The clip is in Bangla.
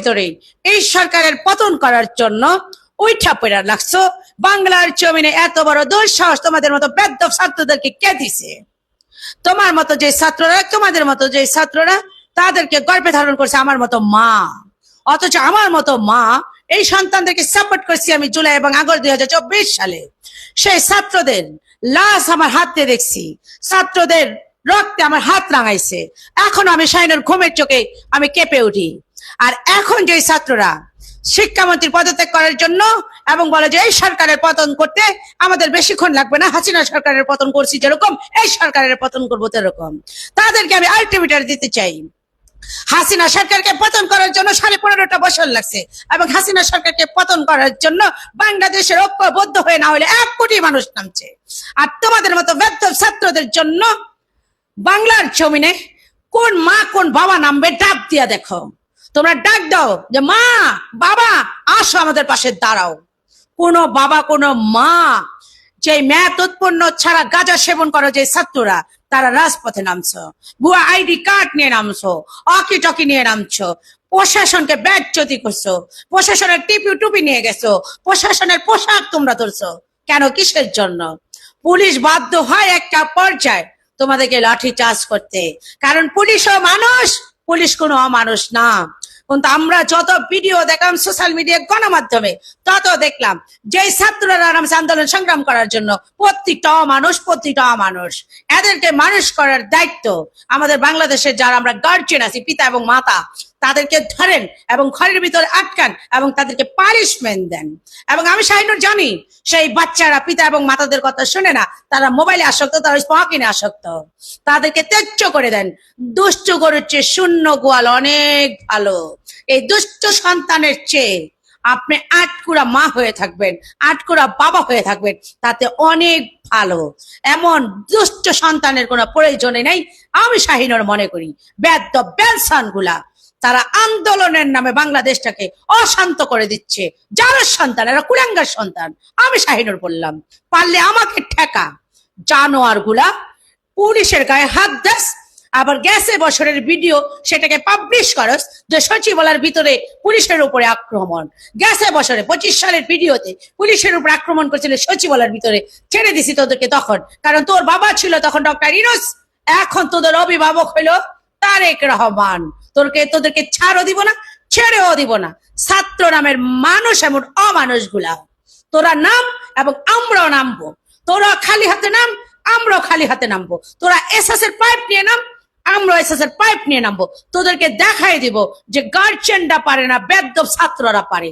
ভিতরে এই সরকারের পতন করার জন্য উইঠা পড়া লাগছো। বাংলার জমিনে এত বড় দুঃসাহস তোমাদের মতো বেদ্যপ ছাত্রদেরকে কে দিছে? তোমার মতো যে ছাত্ররা, তোমাদের মতো যে ছাত্ররা, তাদেরকে গর্ভে ধারণ করছে আমার মতো মা। অথচ আমার মতো মা এই সন্তানদেরকে সাপোর্ট করছি আমি জুলাই এবং আগস্ট 2024 সালে। সেই ছাত্রদের লাশ আমার হাতে দেখছি, ছাত্রদের রক্তে আমার হাত রাঙাইছে। এখন আমি শাহিনুর ঘুমের চোখে আমি কেঁপে উঠি। আর এখন যে ছাত্ররা শিক্ষামন্ত্রী পদত্যাগ করার জন্য এবং বলে যে এই সরকারের পতন করতে আমাদের বেশিক্ষণ লাগবে না, হাসিনা সরকারের পতন করছি যেরকম এই সরকারের পতন করবো তেরকম, তাদেরকে আমি আলটিমেটাম দিতে চাই। হাসিনা সরকারকে পতন করার জন্য 15.5টা বছর লাগছে এবং হাসিনা সরকারকে পতন করার জন্য বাংলাদেশের ঐক্যবদ্ধ হয়ে না হলে 1 কোটি মানুষ নামছে। আর তোমাদের মতো বেদ্যপ ছাত্রদের জন্য বাংলার জমিনে কোন মা কোন বাবা নামবে ডাক দিয়া দেখো। তোমরা ডাক দাও যে মা বাবা আসো আমাদের পাশে দাঁড়াও। কোন বাবা কোন মা, যে মেয়াদ উৎপন্ন ছাড়া গাঁজা সেবন করো যে ছাত্ররা, তারা রাজপথে নামছো, ভুয়া আইডি কার্ড নিয়ে নামছো, অকি টকি নিয়ে নামছো, প্রশাসনকে বেজ্জতি করছো, প্রশাসনের টুপি নিয়ে গেছো, প্রশাসনের পোশাক তোমরা ধরছো। কেন, কিসের জন্য? পুলিশ বাধ্য হয় একটা পর্যায়ে তোমাদেরকে লাঠি চার্জ করতে, কারণ পুলিশও মানুষ, পুলিশ কোনো অমানুষ না। কিন্তু আমরা যত ভিডিও দেখলাম সোশ্যাল মিডিয়া গণমাধ্যমে, তত দেখলাম যে ছাত্ররা নামছে আন্দোলন সংগ্রাম করার জন্য, প্রত্যেকটা মানুষ। এদেরকে মানুষ করার দায়িত্ব আমাদের বাংলাদেশের যারা আমরা গার্জিয়ান আছি, পিতা এবং মাতা, তাদেরকে ধরেন এবং ঘরের ভিতরে আটকান এবং তাদেরকে পানিশমেন্ট দেন। এবং আমি শাহিনুর জানি সেই বাচ্চারা পিতা এবং মাতাদের কথা শুনে না, তারা মোবাইলে আসক্ত, তারা স্মোকিংয়ে আসক্ত, তাদেরকে ত্যায্য করে দেন। দুষ্ট গরুর চেয়ে শূন্য গোয়াল অনেক ভালো। এই দুষ্ট সন্তানের চেয়ে আপনি 8 কুড়া মা হয়ে থাকবেন, 8 কুড়া বাবা হয়ে থাকবেন, তাতে অনেক ভালো। এমন দুষ্ট সন্তানের কোনো প্রয়োজনে নেই আমি শাহিনুর মনে করি। বেদ্যপ বেলসান গুলা তারা আন্দোলনের নামে বাংলাদেশটাকে অশান্ত করে দিচ্ছে। যারা সন্তান, এরা কুলাঙ্গার সন্তান। আমি শাহিনুর বললাম, পারলে আমাকে ঠেকা। জানোয়ার গুলা পুলিশের গায়ে হাত দাস, আবার গেছে বছরের ভিডিও সেটাকে পাবলিশ করস যে সচিবালয়ের ভিতরে পুলিশের উপরে আক্রমণ। গেছে বছরে 25 সালের ভিডিওতে পুলিশের উপর আক্রমণ করেছিল সচিবালয়ের ভিতরে। ছেড়ে দিছি তোদেরকে তখন, কারণ তোর বাবা ছিল তখন ডক্টর ইউনূস, এখন তোদের অভিভাবক হইলো তারেক রহমান। তোদেরকে ছাড়ও দিব না, ছেড়েও দিব না। ছাত্র নামের মানুষ এমন অমানুষ গুলা, তোরা নাম এবং আমরাও নামবো। তোরা খালি হাতে নাম, আমরাও খালি হাতে নামবো। তোরা এসএস এর পাইপ নিয়ে নাম, আমরা এসএস এর পাইপ নিয়ে নামবো। তোদেরকে দেখাই দিব যে গার্জিয়ানরা পারে না, বেদ্যপ ছাত্ররা পারে।